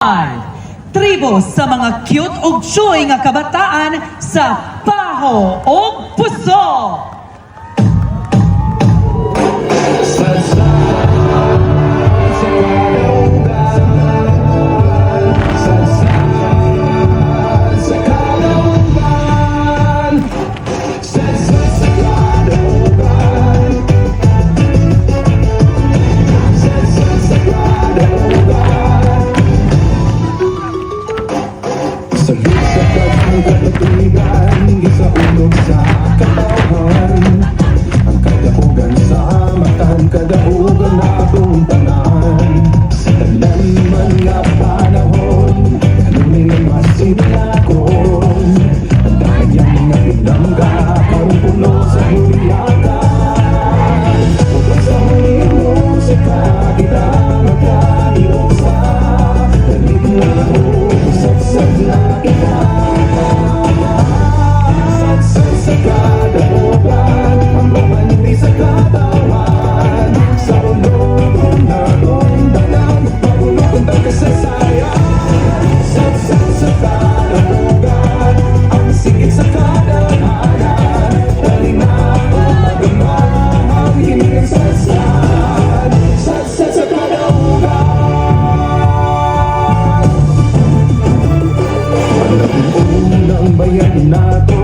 Tribo sa mga cute ug chuy nga kabataan sa Paho ug Puso. Salut sa pagkakatuligan, isa ulog sa katawan. Ang kadaugan sa matan, kadaugan na itong tanan. Sa talan man nga panahon, kanuning masinakon. Ang dahayang nga pinangga, parang puno sa huliyakan. Upang sa huling musika, kita magkaiusa. Dalit na usap-sap na kita. Sagsag sa kadaugan, ang bamanti sa katawan. Sa ulog na tundanan, mabulog ang kasaysayan. Sagsag sa kadaugan, ang sigit sa kadaanan. Talingaw, magamang, hiling sagsag. Sagsag sa kadaugan. Unang bayan nato